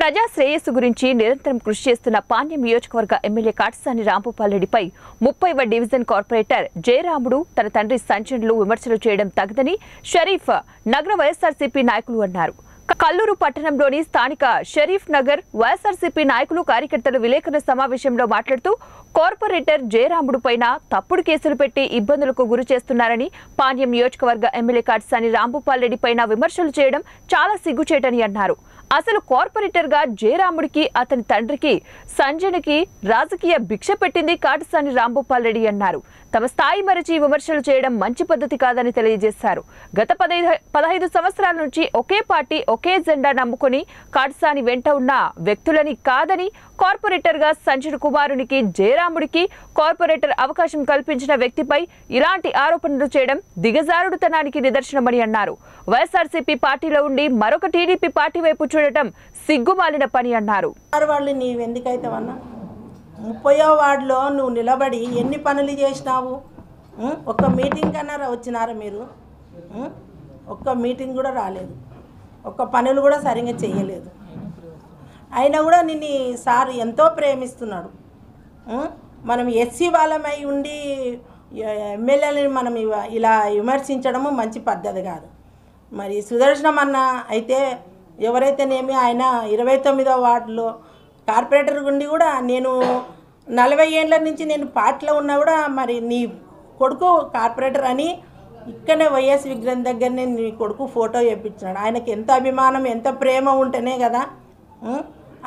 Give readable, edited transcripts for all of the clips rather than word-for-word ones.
ప్రజా శ్రేయస్సు గురించి నిరంతరం కృషి చేస్తున్న పాణ్యం నియోజకవర్గ ఎమ్మెల్యే కాటసాని రాంభూపాల్ రెడ్డిపై 30వ డివిజన్ కార్పొరేటర్ జయరాముడు తన తండ్రి సంచలనాలు విమర్శలు చేయడం తగదని షరీఫ్ నగర వైఎస్ఆర్సీపీ నాయకులు అన్నారు. కల్లూరు పట్టణంలోని స్థానిక షరీఫ్ నగర్ వైఎస్ఆర్సీపీ నాయకులు కార్యకర్తలు విలేకరుల సమావేశంలో మాట్లాడుతూ కార్పొరేటర్ జయరాముడు పైన తప్పుడు కేసులు పెట్టి ఇబ్బందులకు గురి చేస్తున్నారని, పాణ్యం నియోజకవర్గ ఎమ్మెల్యే కాటసాని రాంభూపాల్ రెడ్డి పైన విమర్శలు చేయడం చాలా సిగ్గుచేటని అన్నారు. అసలు కార్పొరేటర్ గా జయరాముడికి అతని తండ్రికి సంజయ్కి రాజకీయ భిక్ష పెట్టింది కాటసాని రాంభూపాల్ రెడ్డి అన్నారు. తమ స్థాయి మరిచి విమర్శలు చేయడం మంచి పద్ధతి కాదని తెలియజేశారు. గత 15 సంవత్సరాల నుంచి ఒకే పార్టీ ఒకే జెండా నమ్ముకుని కాటసాని వెంట ఉన్న వ్యక్తులని కాదని, కార్పొరేటర్ గా సంజయ్ కుమారునికి జయరాముడికి కార్పొరేటర్ అవకాశం కల్పించిన వ్యక్తిపై ఇలాంటి ఆరోపణలు చేయడం దిగజారుడుతనానికి నిదర్శనమని అన్నారు. వైఎస్ఆర్సీపీ పార్టీలో ఉండి మరొక టీడీపీ పార్టీ వైపు చూడటం సిగ్గుమాలిన పని అన్నారు. 30వ వార్డులో నువ్వు నిలబడి ఎన్ని పనులు చేసినావు? ఒక్క మీటింగ్ కన్నా వచ్చినారా మీరు? ఒక్క మీటింగ్ కూడా రాలేదు, ఒక్క పనులు కూడా సరిగ్గా చేయలేదు. అయినా కూడా నిన్ను సార్ ఎంతో ప్రేమిస్తున్నాడు. మనం ఎస్సీ వాళ్ళమై ఉండి ఎమ్మెల్యేలని మనం ఇలా విమర్శించడము మంచి పద్ధతి కాదు. మరి సుదర్శనం అన్న అయితే ఎవరైతేనేమి ఆయన 29వ వార్డులో కార్పొరేటర్ గుండి కూడా నేను 40 ఏళ్ళ నుంచి నేను పార్టీలో ఉన్నా కూడా మరి నీ కొడుకు కార్పొరేటర్ అని ఇక్కడనే వైఎస్ విగ్రహం దగ్గరనే నీ కొడుకు ఫోటో వేయించినాడు. ఆయనకి ఎంత అభిమానం ఎంత ప్రేమ ఉంటేనే కదా.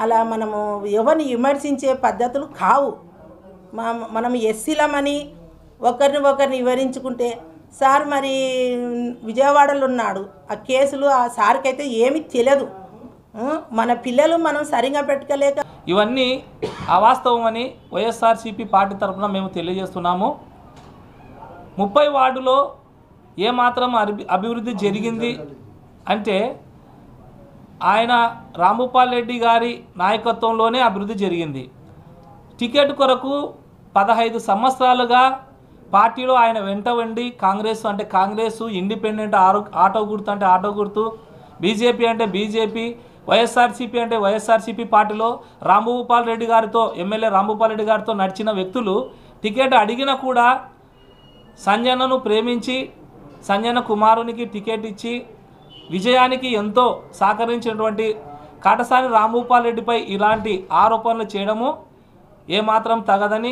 అలా మనము ఎవరిని విమర్శించే పద్ధతులు కావు. మనం ఎస్సీలమని ఒకరిని వివరించుకుంటే సార్ మరి విజయవాడలో ఉన్నాడు, ఆ కేసులు ఆ సార్కి అయితే ఏమీ తెలియదు. మన పిల్లలు మనం సరిగా పెట్టుకోలేక ఇవన్నీ అవాస్తవమని వైఎస్ఆర్సీపీ పార్టీ తరఫున మేము తెలియజేస్తున్నాము. 30 వార్డులో ఏమాత్రం అభివృద్ధి జరిగింది అంటే ఆయన రాంభూపాల్ రెడ్డి గారి నాయకత్వంలోనే అభివృద్ధి జరిగింది. టికెట్ కొరకు 15 సంవత్సరాలుగా పార్టీలో ఆయన వెంట ఉండి కాంగ్రెస్, ఇండిపెండెంట్ ఆటో గుర్తు అంటే ఆటో గుర్తు, బీజేపీ అంటే బీజేపీ, వైఎస్ఆర్సీపీ అంటే వైఎస్ఆర్సీపీ పార్టీలో రాంభూపాల్ రెడ్డి గారితో ఎమ్మెల్యే రాంభూపాల్ రెడ్డి గారితో నడిచిన వ్యక్తులు టికెట్ అడిగినా కూడా సంజయ్ను ప్రేమించి సంజయ్ కుమారునికి టికెట్ ఇచ్చి విజయానికి ఎంతో సహకరించినటువంటి కాటసాని రాంభూపాల్ రెడ్డిపై ఇలాంటి ఆరోపణలు చేయడము ఏమాత్రం తగదని